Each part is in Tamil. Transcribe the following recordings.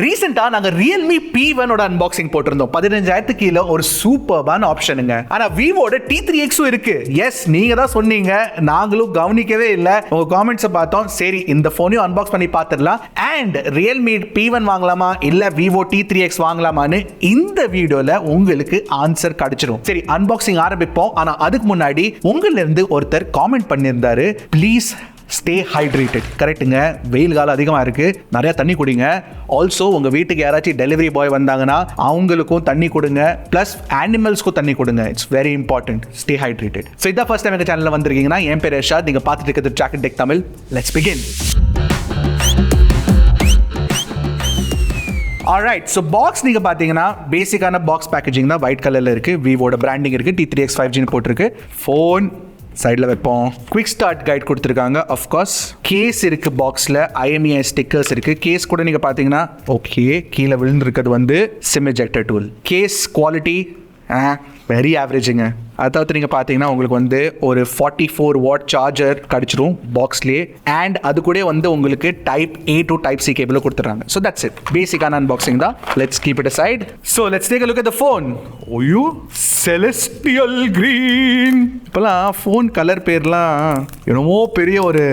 ரீசெண்டா நாங்க ரியல்மி P1 ஓட அன்பாக்சிங் போட்டிருந்தோம். 15,000 கீழ ஒரு சூப்பர்பான ஆப்ஷனுங்க. ஆனா விவோட T3x இருக்கு. எஸ், நீங்க தான் சொன்னீங்க, நாங்களும் கவனிக்கவே இல்ல. உங்க காமெண்ட்ஸ் பார்த்தோம், சரி இந்த போனையும் அன்பாக்ஸ் பண்ணி பார்த்துடலாம். அண்ட் ரியல்மி P1 வாங்கலாமா இல்ல விவோ T3x வாங்கலாமான்னு இந்த வீடியோல உங்களுக்கு ஆன்சர் கிடைச்சிடும். சரி, அன்பாக்சிங் ஆரம்பிப்போம். ஆனா அதுக்கு முன்னாடி உங்கள்ல இருந்து ஒருத்தர் காமெண்ட் பண்ணியிருந்தாரு, ப்ளீஸ் ஸ்டே ஹைட்ரேட்டட். கரெக்டுங்க, வெயில் காலம் அதிகமாக இருக்குது, நிறையா தண்ணி குடிங்க. ஆல்சோ உங்கள் வீட்டுக்கு யாராச்சும் டெலிவரி பாய் வந்தாங்கன்னா அவங்களுக்கும் தண்ணி கொடுங்க, ப்ளஸ் அனிமல்ஸ்க்கும் தண்ணி கொடுங்க. It's very important, stay hydrated. So இதான் ஃபர்ஸ்ட் டைம் எங்கள் சேனலில் வந்திருக்கீங்கன்னா, என் பேர் யஷாத், நீங்கள் பார்த்துட்டு இருக்கிறது Trackin Tech Tamil. Let's begin. Alright, so box நீங்கள் பார்த்தீங்கன்னா பேசிக்கான பாக்ஸ் பேக்கேஜிங் தான். ஒயிட் கலரில் இருக்குது, விவோட பிராண்டிங் இருக்குது, T3x 5G போட்டிருக்கு. ஃபோன் சைடில் வைப்போம். குவிக் ஸ்டார்ட் கைட் கொடுத்துருக்காங்க. அஃப்கோர்ஸ் கேஸ் இருக்கு, பாக்ஸில் IMEI ஸ்டிக்கர்ஸ் இருக்கு. கேஸ் கூட நீங்கள் பார்த்தீங்கன்னா ஓகே, கீழே விழுந்துருக்கிறது வந்து SIM ejector tool. Case quality very ஆவரேஜுங்க. அதாவது நீங்கள் பார்த்தீங்கன்னா உங்களுக்கு வந்து ஒரு 44 வாட் சார்ஜர் கிடச்சிரும் பாக்ஸ்லேயே. அண்ட் அது கூட வந்து உங்களுக்கு type A to type C cable கொடுத்துட்றாங்க. ஸோ தட்ஸ் இட், பேசிக்கான அன்பாக்சிங் தான். Let's keep it aside. So let's take a look at the phone. ஓய்யோ, செலஸ்டியல் கிரீன். இப்போலாம் ஃபோன் கலர் பேர்லாம் என்னமோ பெரிய ஒரு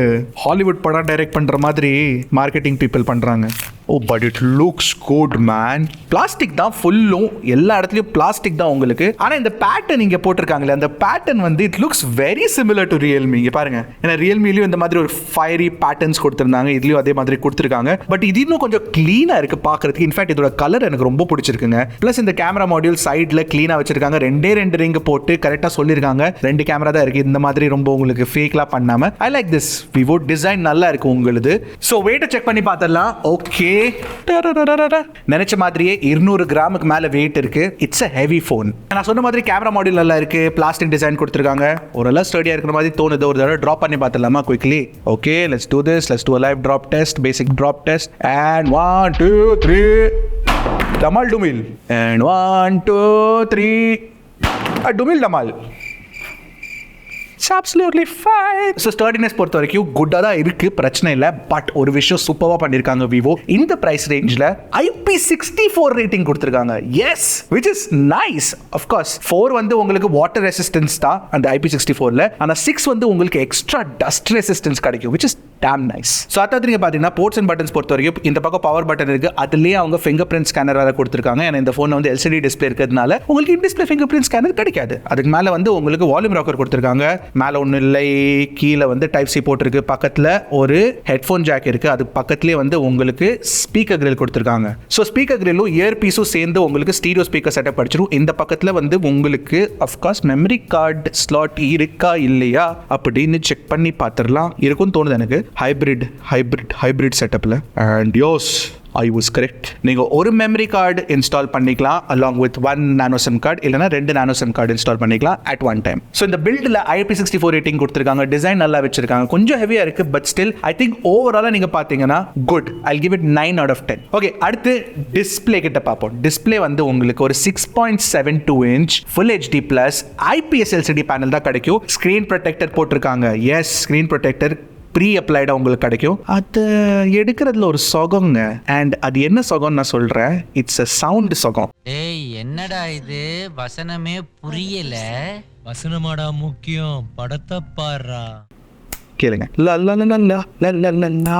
ஹாலிவுட் படம் டைரக்ட் பண்ணுற மாதிரி மார்க்கெட்டிங் பீப்புள் பண்ணுறாங்க. Oh but it looks good man. Plastic தான் ஃபுல்லும், எல்லா இடத்துலையும் பிளாஸ்டிக் தான் உங்களுக்கு. ஆனால் இந்த பேட்டர்ன் இங்கே போட்டிருக்காங்களே, அந்த பேட்டர்ன் வந்து it looks very similar to Realme. இங்கே பாருங்க, ஏன்னா ரியல்மிலையும் இந்த மாதிரி ஒரு ஃபயரி பேட்டர்ன்ஸ் கொடுத்துருந்தாங்க, இதுலையும் அதே மாதிரி கொடுத்துருக்காங்க. பட் இது இன்னும் கொஞ்சம் க்ளீனாக இருக்குது பார்க்குறதுக்கு. இன்ஃபேக்ட் இதோட கலர் எனக்கு ரொம்ப பிடிச்சிருக்குங்க. ப்ளஸ் இந்த கேமரா மாடியூல் சைடில் க்ளீனாக வச்சிருக்காங்க. ரெண்டு ரிங் போட்டு கரெக்டாக சொல்லியிருக்காங்க. 2 கேமரா தான் இருக்குது, இந்த மாதிரி ரொம்ப உங்களுக்கு ஃபேக்லாம் பண்ணாமல். I like this. Vivo design நல்லா இருக்கு உங்களுது. ஸோ வெயிட்டை செக் பண்ணி பார்த்துடலாம். ஓகே, நினைச்ச மாதிரியே 200 கிராமுக்கு மேல வெயிட் இருக்கு. It's a heavy phone. நான் சொன்ன மாதிரி கேமரா மாடியூல் நல்லா இருக்கு, பிளாஸ்டிக் டிசைன் கொடுத்திருக்காங்க. ஓரளவு ஸ்டடியா இருக்கிற மாதிரி தோணுது. ஒரு தடவை டிராப் பண்ணி பார்த்துடலாமா quickly? Okay, let's to this. Let's to a live drop test, basic drop test. And 1 2 3 டமால் டுமில். And 1 2 3 டுமில் டமால். Absolutely fine. So sturdiness பொறுத்த வரைக்கும் குட்டா தான் இருக்கு, பிரச்சனை இல்லை. பட் ஒரு விஷயம் சூப்பராக பண்ணியிருக்காங்க விவோ. இந்த பிரைஸ் ரேஞ்சில் IP64 ரேட்டிங் கொடுத்துருக்காங்க. Yes, which is nice. Of course 4 வந்து உங்களுக்கு வாட்டர் ரெசிஸ்டன்ஸ் தான் அந்த IP64ல. ஆனால் 6 வந்து உங்களுக்கு எக்ஸ்ட்ரா டஸ்ட் ரெசிஸ்டன்ஸ் கிடைக்கும், which is dam nice. So அதாவது நீங்கள் பார்த்தீங்கன்னா போர்ட்ஸ் அண்ட் பட்டன்ஸ் பொறுத்த வரைக்கும் இந்த பக்கம் பவர் பட்டன் இருக்கு, அதுலேயே அவங்க ஃபிங்கர் பிரிண்ட் ஸ்கேனர் வேறு கொடுத்துருக்காங்க. ஏன்னா இந்த ஃபோன் வந்து LCD டிஸ்பிளே இருக்கிறதுனால உங்களுக்கு in display finger print scanner கிடைக்காது. அதுக்கு மேலே வந்து உங்களுக்கு வால்யூம் ராக்கர் கொடுத்துருக்காங்க. மேலே ஒன்றும் இல்லை, கீழே வந்து டைப் C போட்டிருக்கு. பக்கத்தில் ஒரு ஹெட்ஃபோன் ஜாக் இருக்குது, அது பக்கத்துலேயே வந்து உங்களுக்கு ஸ்பீக்கர் கிரில் கொடுத்துருக்காங்க. ஸோ ஸ்பீக்கர் கிரிலும் இயர் பீஸும் சேர்ந்து உங்களுக்கு ஸ்டீரியோ ஸ்பீக்கர் செட்டப் படிச்சிடும். இந்த பக்கத்தில் வந்து உங்களுக்கு அஃப்கோர்ஸ் மெமரி கார்டு ஸ்லாட் இருக்கா இல்லையா அப்படின்னு செக் பண்ணி பார்த்துடலாம். இருக்கும்னு தோணுது எனக்கு. ஹைப்ரிட் செட்டப்பில். அண்ட் யோஸ், I was correct. நீங்கள் ஒரு மெமரி கார்டு இன்ஸ்டால் பண்ணிக்கலாம் along with 1 nano sim card, இல்லைனா 2 நானோ சிம் கார்டு இன்ஸ்டால் பண்ணிக்கலாம் at one time. ஸோ இந்த பில்டில் IP64 ரேட்டிங் கொடுத்துருக்காங்க. டிசைன் நல்லா வச்சிருக்காங்க. கொஞ்சம் ஹெவியாக இருக்குது, பட் ஸ்டில் ஐ திங்க் ஓவராலாக நீங்கள் பார்த்தீங்கன்னா good. I'll give it 9 out of 10. Okay, அடுத்து டிஸ்பிளே கிட்ட பார்ப்போம். டிஸ்பிளே வந்து உங்களுக்கு ஒரு 6.72 inch Full HD Plus IPS LCD panel தான் கிடைக்கும். ஸ்க்ரீன் ப்ரொடெக்டர் போட்டிருக்காங்க. எஸ், ஸ்க்ரீன் ப்ரொடெக்டர் ப்ரீ அப்ளைடாக உங்களுக்கு கிடைக்கும். அது எடுக்கிறதுல ஒரு சொகங்க. அண்ட் அது என்ன சொகம்னு நான் சொல்கிறேன், இட்ஸ் அ சவுண்ட் சொகம். ஏய், என்னடா இது, வசனமே புரியல. வசனமாடா முக்கியம், படத்தை பாடுறா. கேளுங்க. ல ல ல ல ல ல ல ல.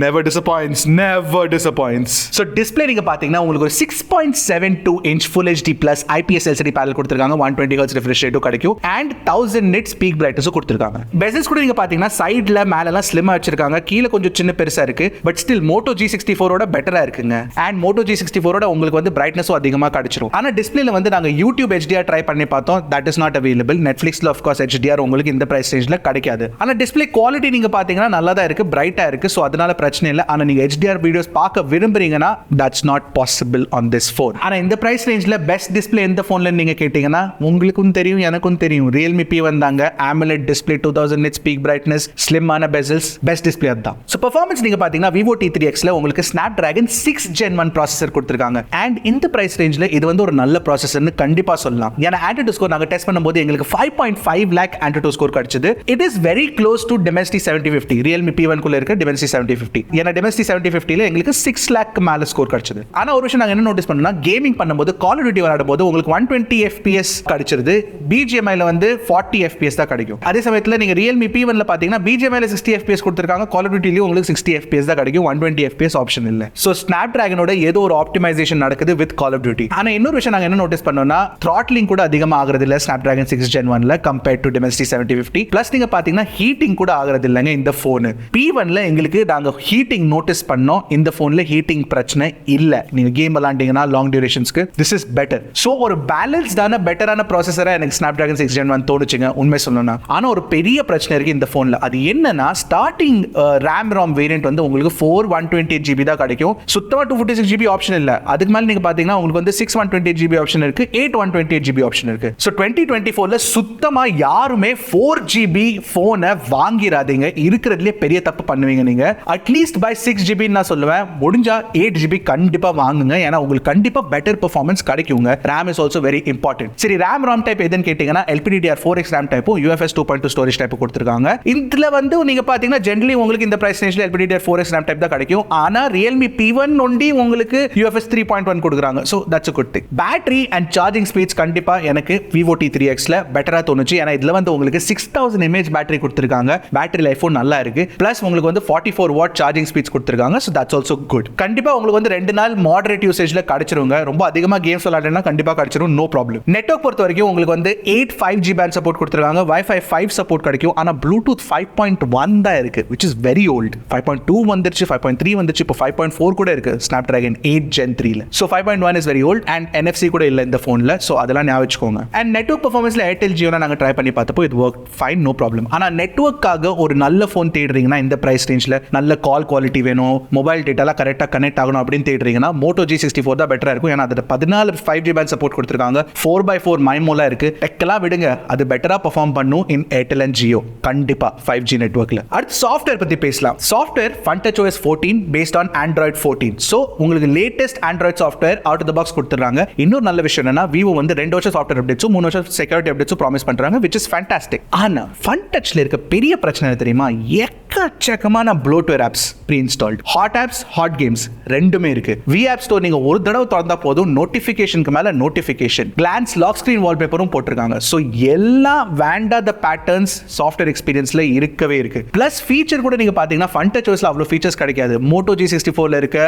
Never disappoints. So display நீங்க பாத்தீங்கன்னா உங்களுக்கு ஒரு 6.72 inch Full HD Plus IPS LCD panel கொடுத்திருக்காங்க. 120 Hz refresh rate கிடைக்கும். And 1000 nits peak brightness கொடுத்திருக்காங்க. bezels கூட நீங்க பாத்தீங்கன்னா சைடுல மேலலாம் ஸ்லிம்மா வச்சிருக்காங்க, கீழ கொஞ்சம் சின்ன பெருசா இருக்கு. பட் ஸ்டில் Moto G64 ஓட பெட்டரா இருக்குங்க. And Moto G64 ஓட உங்களுக்கு வந்து பிரைட்னஸும் அதிகமா கிடைச்சிரும். ஆனா டிஸ்பிளேல வந்து நாங்க YouTube HDR ட்ரை பண்ணி பார்த்தோம், that is not available. Netflixல of course HDR உங்களுக்கு இந்த பிரைஸ் ரேஞ்சில கிடைக்காது. ஆனா டிஸ்பிளே குவாலிட்டி நீங்க பாத்தீங்கன்னா நல்லா தான் இருக்கு, பிரைட்டா இருக்கு. ஸோ அதனால பிரச்சனை இல்லை. ஆனால் நீங்கள் HDR வீடியோஸ் பார்க்க விரும்புறீங்கன்னா that's not possible on this phone. ஆனால் இந்த பிரைஸ் ரேஞ்சில் பெஸ்ட் டிஸ்பிளே எந்த ஃபோனில் நீங்கள் கேட்டிங்கன்னா உங்களுக்கும் தெரியும் எனக்கும் தெரியும், ரியல்மி P1 தாங்க. AMOLED display, 2000 nits peak brightness, ஸ்லிம்மான பெசல்ஸ், பெஸ்ட் டிஸ்பிளே அதுதான். ஸோ பர்ஃபார்மன்ஸ் நீங்கள் பார்த்தீங்கன்னா விவோ T3xல உங்களுக்கு Snapdragon 6 Gen 1 ப்ராசஸர் கொடுத்துருக்காங்க. அண்ட் இந்த பிரைஸ் ரேஞ்சில் இது வந்து ஒரு நல்ல ப்ராசஸர்னு கண்டிப்பாக சொல்லலாம். ஏன்னா ஆண்ட்ராய்டு ஸ்கோர் நாங்கள் டெஸ்ட் பண்ணும்போது எங்களுக்கு 5.5 lakh ஆண்ட்ராய்டு ஸ்கோர் கிடைச்சது. It is very close to Dimensity 7050. Realme P1 குள்ள இருக்க Dimensity 7050. ஏன்னா Dimensity 7050ல எங்களுக்கு 6 lakh மேல ஸ்கோர் கிடைச்சது. ஆனா ஒரு விஷயம் நாங்க என்ன நோட்டீஸ் பண்ணோம்னா, கேமிங் பண்ணும்போது கால் ஆஃப் டியூட்டி விளையாடும்போது உங்களுக்கு 120 FPS கிடைச்சிருது. BGMIல வந்து 40 FPS தான் கிடைக்கும். அதே சமயத்துல நீங்க ரியல்மி P1ல பாத்தீங்கன்னா BGMIல 60 FPS கொடுத்திருக்காங்க, கால் ஆஃப் டியூட்டிலயும் உங்களுக்கு 60 FPS தான் கிடைக்கும், 120 FPS ஆப்ஷன் இல்ல. சோ ஸ்னாப்டிராகனோட ஏதோ ஒரு ஆப்டிமைசேஷன் நடக்குது வித் கால் ஆஃப் டியூட்டி. ஆனா இன்னொரு விஷயம் நாங்க என்ன நோட்டீஸ் பண்ணோம்னா, த்ராட்லிங் கூட அதிகமா ஆகுறது இல்ல Snapdragon 6 Gen 1ல கம்பேர்ட் டு Dimensity 7050. பிளஸ் நீங்க பாத்தீங்கன்னா ஹீட்டிங் கூட ஆகுறது இல்லங்க இந்த போன். P1ல எங்களுக்கு நாங்க ஹீட்டிங் நோட்டீஸ் பண்ணோம், இந்த போன்ல ஹீட்டிங் பிரச்சனை இல்ல. நீங்க கேம் விளையாண்டீங்கன்னா லாங் டியூரேஷன்ஸ்க்கு திஸ் இஸ் பெட்டர். சோ ஒரு பேலன்ஸ்டான பெட்டரான ப்ராசஸரா எனக்கு Snapdragon 6 Gen 1 தோணுச்சுங்க உண்மை சொல்லணும்னா. ஆனா ஒரு பெரிய பிரச்சனை இருக்கு இந்த போன்ல. அது என்னன்னா, ஸ்டார்டிங் RAM ROM வேரியன்ட் வந்து உங்களுக்கு 4/128GB தான் கிடைக்கும். சுத்தமா 256GB ஆப்ஷன் இல்ல. அதுக்கு மேல நீங்க பாத்தீங்கன்னா உங்களுக்கு வந்து 6/128GB ஆப்ஷன் இருக்கு, 8/128GB ஆப்ஷன் இருக்கு. சோ 2024ல சுத்தமா யாருமே 4GB போனை வாங்கிராதீங்க. இருக்கிறதுலே பெரிய தப்பு பண்ணுவீங்க நீங்க. அட்லீஸ்ட் பை 6GB நான் சொல்லுவேன், முடிஞ்சா 8GB கண்டிப்பா வாங்குங்க. ஏன்னா உங்களுக்கு கண்டிப்பா பெட்டர் பெர்ஃபார்மன்ஸ் கிடைக்குங்க. RAM is also very important. சரி, RAM ROM டைப் எதுன்னு கேட்டீங்கன்னா LPDDR4X RAM டைப்பும் UFS 2.2 storage type கொடுத்திருக்காங்க. இதுல வந்து நீங்க பாத்தீங்கன்னா ஜெனரலி உங்களுக்கு இந்த பிரைஸ் ரேஞ்சில LPDDR4X RAM டைப் தான் கிடைக்கும். ஆனா Realme P1 ஒண்டி உங்களுக்கு UFS 3.1 கொடுக்குறாங்க. So that's a good thing. Battery and charging speeds கண்டிப்பா எனக்கு vivo T3xல பெட்டரா தோணுச்சு. ஏன்னா இதுல வந்து உங்களுக்கு 6000 mAh பேட்டரி கொடுத்திருக்காங்க. பேட்டரி லைஃபும் நல்லா இருக்கு. பிளஸ் உங்களுக்கு வந்து 44 வாட் சார்ஜிங் ஸ்பீட்ஸ் கொடுத்திருக்காங்க. So that's also good. கண்டிப்பா உங்களுக்கு வந்து 2 நாள் மாடரேட் யூசேஜ்ல கிடைச்சிருங்க. ரொம்ப அதிகமா கேம்ஸ் விளையாடுறேன்னா கண்டிப்பா கிடைச்சிரும், நோ ப்ராப்ளம். நெட்வொர்க் பொறுத்த வரைக்கும் உங்களுக்கு வந்து 8 5G பேண்ட் சப்போர்ட் கொடுத்திருக்காங்க, Wi-Fi 5 சப்போர்ட் கிடைக்கும். ஆனா Bluetooth 5.1 தான் இருக்கு, which is very old. 5.2 வந்துருச்சு, 5.3 வந்துருச்சு, இப்போ 5.4 கூட இருக்கு Snapdragon 8 Gen 3ல. So 5.1 is very old and NFC கூட இல்ல இந்த போன்ல. So அதெல்லாம் ஞாபகம் வச்சுக்கோங்க. And நெட்வொர்க் பெர்ஃபார்மன்ஸ்ல Airtel Jio நாங்க ட்ரை பண்ணி பார்த்தப்போ it worked fine, no problem. ஆனா நெட்வொர்க்காக ஒரு நல்ல போன் தேடுறீங்கன்னா இந்த பிரைஸ் ரேஞ்சில் நல்ல கால் குவாலிட்டி வேணும், மொபைல் டேட்டாலாம் கரெக்டாக கனெக்ட் ஆகணும் அப்படின்னு தேடுறீங்கன்னா Moto G64 தான் பெட்டராக இருக்கும். ஏன்னா அதில் 14 5G பேண்ட் சப்போர்ட் கொடுத்துருக்காங்க, 4x4 மைமோலாம் இருக்கு. டெக்கெல்லாம் விடுங்க, அது பெட்டராக பர்ஃபார்ம் பண்ணும் இன் ஏர்டெல் அண்ட் ஜியோ கண்டிப்பா 5G நெட்வொர்க்ல. அடுத்து சாஃப்ட்வேர் பத்தி பேசலாம். Software FunTouchOS 14 based on Android 14. So உங்களுக்கு latest Android software out of the box கொடுத்துறாங்க. இன்னொரு நல்ல விஷயம் என்னன்னா, விவோ வந்து 2 வருஷம் சாஃப்ட்வேர் அப்டேட்ஸும் 3 வருஷம் செக்யூரிட்டி அப்டேட்ஸும் ப்ராமிஸ் பண்றாங்க, which is fantastic. ஆனா FunTouchல இருக்க பெரிய பிரச்சனை தெரியுமா, எக்கச்சக்கமான bloatware apps pre installed. Hot apps, hot games ரெண்டுமே இருக்கு. வி ஆப் ஸ்டோர் நீங்க ஒரு தடவை திறந்தா போதும், நோட்டிஃபிகேஷனுக்கு மேல நோட்டிஃபிகேஷன், கிளான்ஸ் லாக் ஸ்கிரீன் வால்பேப்பரும் போட்டிருக்காங்க. ஸோ எல்லா வேண்டாத பேட்டர்ன்ஸ் சாஃப்ட்வேர் எக்ஸ்பீரியன்ஸ்ல இருக்கவே இருக்கு. பிளஸ் ஃபீச்சர் கூட நீங்க பாத்தீங்கன்னா FunTouchOSல அவ்வளவு ஃபீச்சர்ஸ் கிடைக்காது. Moto G64ல இருக்க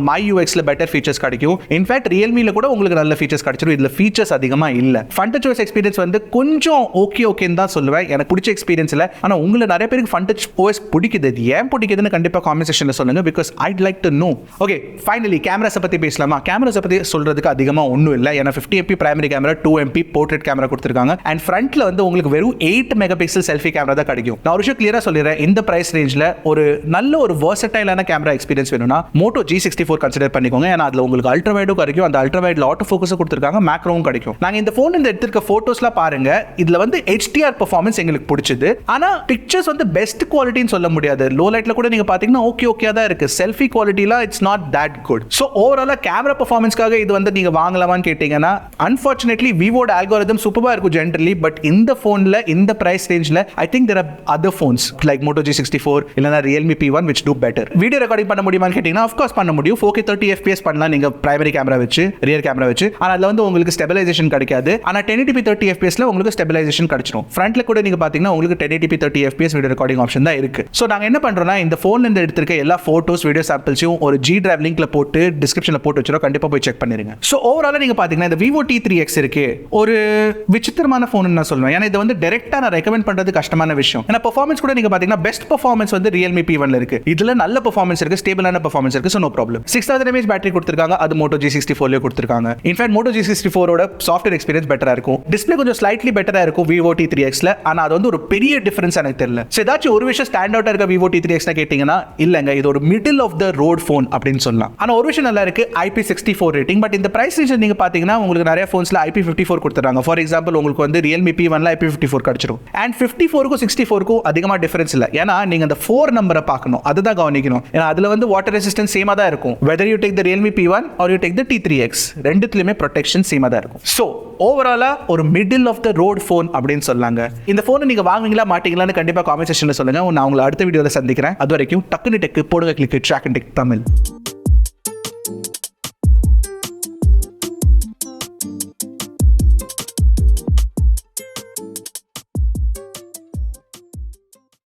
MyUXல பெட்டர் ஃபீச்சர்ஸ் கிடைக்கும். இன்ஃபேக்ட் ரியல்மில கூட உங்களுக்கு நல்ல ஃபீச்சர்ஸ் கிடைச்சிடும். இதுல ஃபீச்சர்ஸ் அதிகமா இல்ல. FunTouchOS எக்ஸ்பீரியன்ஸ் வந்து கொஞ்சம் ஓகேன்னு தான் சொல்லுவேன். எனக்கு பிடிச்ச எக்ஸ்பீரியன்ஸ் இல்ல. ஆனா உங்களுக்கு நிறைய பேருக்கு FunTouchOS பிடிக்குது. ஏன் பிடிக்குதுன்னு கண்டிப்பா காமெண்ட் செக்ஷன்ல சொல்லுங்க, because I'd like to know. Okay, finally cameras பத்தி பேசலாமா? கேமராஸ் பத்தி சொல்றதுக்கு அதிகமா ஒண்ணும் இல்ல. ஏன்னா 50MP primary camera, 2MP portrait camera கொடுத்திருக்காங்க. அண்ட் ஃப்ரண்ட்ல வந்து உங்களுக்கு வெறும் 8 மெகாபிக்சல் செல்ஃபி கேமரா தான் கிடைக்கும். நான் ஒரு விஷயம் கிளியரா சொல்லிடுறேன், இந்த பிரைஸ் ரேஞ்சில் ஒரு நல்ல ஒரு வெர்சடைலான கேமரா எக்ஸ்பீரியன்ஸ் வேணும்னா Moto G64 கன்சிடர் பண்ணிக்கோங்க. ஏன்னா அதுல உங்களுக்கு அல்ட்ரா வைடும் கிடைக்கும், அந்த அல்ட்ரா வைட்ல ஆட்டோ ஃபோக்கஸ் கொடுத்திருக்காங்க, மேக்ரோவும் கிடைக்கும். நாங்க இந்த போன் இந்த எடுத்திருக்க போட்டோஸ்லாம் பாருங்க, இதுல வந்து HDR பெர்ஃபார்மன்ஸ் எங்களுக்கு பிடிச்சது. ஆனா பிக்சர்ஸ் வந்து பெஸ்ட் குவாலிட்டின்னு சொல்ல முடியாது. லோ லைட்ல கூட நீங்க பாத்தீங்கன்னா ஓகே தான் இருக்கு. செல்ஃபி குவாலிட்டிலாம் it's not that good. So ஓவராலா கேமரா பெர்ஃபார்மன்ஸ்க்காக இது வந்து நீங்க வாங்கலாமான்னு கேட்டீங்கன்னா, அன்ஃபார்ச்சுனேட்லி விவோட அல்காரிதம் சூப்பரா இருக்கும் ஜென்ரலி. பட் இந்த போன்ல இந்த பிரைஸ் ரேஞ்சில் I think there are other phones like Moto G64 இல்லனா Realme P1 which do better. Video recording பண்ண முடியுமான்னு கேட்டீங்கன்னா of course பண்ண முடியும். 4K 30 FPS பண்ணலாம் நீங்க பிரைமரி கேமரா வச்சு, ரியர் கேமரா வச்சு. ஆனா அதுல வந்து உங்களுக்கு ஸ்டெபிலைசேஷன் கிடைக்காது. ஆனா 1080p 30 FPS ல உங்களுக்கு ஸ்டெபிலைசேஷன் கிடைச்சிடும். ஃப்ரண்ட்ல கூட நீங்க பாத்தீங்கன்னா உங்களுக்கு 1080p 30 FPS video recording option தான் இருக்கு. சோ நாங்க என்ன பண்றோம்னா, இந்த போன்ல இருந்து எடுத்திருக்க எல்லா போட்டோஸ், வீடியோ சாம்பிள்ஸையும் ஒரு G Drive லிங்க்ல போட்டு டிஸ்கிரிப்ஷன்ல போட்டு வச்சிரோம், கண்டிப்பா போய் செக் பண்ணிருங்க. சோ ஓவராலா நீங்க பாத்தீங்கன்னா இந்த vivo T3x இருக்கு ஒரு விசித்திரமான போன் நான் சொல்லுவேன். ஏன்னா இது வந்து டைரக்டா நான் ரெக்கமெண்ட் பண்றது கஷ்டமான விஷயம். ஏன்னா பெர்ஃபார்மன்ஸ் கூட நீங்க பாத்தீங்கன்னா பெஸ்ட் பெர்ஃபார்மன்ஸ் வந்து Realme P1ல இருக்கு. இதுல நல்ல பெர்ஃபார்மன்ஸ் இருக்கு, ஸ்டேபிளான பெர்ஃபார்மன்ஸ் இருக்கு. So no problem. 6000 mAh battery கொடுத்திருக்காங்க, அது Moto G64ல கொடுத்திருக்காங்க. இன்ஃபேக்ட் Moto G64 ஓட சாஃப்ட்வேர் எக்ஸ்பீரியன்ஸ் பெட்டரா இருக்கும். டிஸ்ப்ளே கொஞ்சம் ஸ்லைட்லி பெட்டரா இருக்கும் vivo T3xல. ஆனா அது வந்து ஒரு பெரிய டிஃபரன்ஸ் எனக்கு தெரியல. சோ ஏதாச்சும் ஒரு விஷயம் ஸ்டாண்ட் அவுட் கம்ஃபர்ட்டாக இருக்க விவோ T3x கேட்டிங்கன்னா இல்லைங்க, இது ஒரு middle of the road phone அப்படின்னு சொல்லலாம். ஆனால் ஒரு விஷயம் நல்லா இருக்கு, IP64 ரேட்டிங். பட் இந்த பிரைஸ் ரேஞ்ச் நீங்கள் பார்த்தீங்கன்னா உங்களுக்கு நிறைய ஃபோன்ஸில் IP54 கொடுத்துறாங்க. ஃபார் எக்ஸாம்பிள் உங்களுக்கு வந்து ரியல்மி P1ல IP54 கிடைச்சிரும். அண்ட் 54க்கும் 64க்கும் அதிகமாக டிஃபரன்ஸ் இல்லை. ஏன்னா நீங்கள் அந்த 4 நம்பரை பார்க்கணும், அதுதான் கவனிக்கணும். ஏன்னா அதில் வந்து வாட்டர் ரெசிஸ்டன்ஸ் சேமாக தான் இருக்கும். Whether you take the Realme P1 or you take the T3x, ரெண்டுத்துலையுமே ப்ரொடெக்ஷன் சேமாக தான் இருக்கும். ஸோ ஓவராலாக ஒரு middle of the road phone அப்படின்னு சொல்லாங்க. இந்த ஃபோனை நீங்கள் வாங்குவீங்களா மாட்டீங்களான்னு கண்டிப்பாக காமெண்ட் செக்ஷனில் சொல்லுங்கள். நான் உங்களை அடுத்த வீடியோவில் சந்திக்கிறேன். அது வரைக்கும் டக்குனு டெக்கு போடுங்க, கிளிக் Trakin Tech தமிழ்.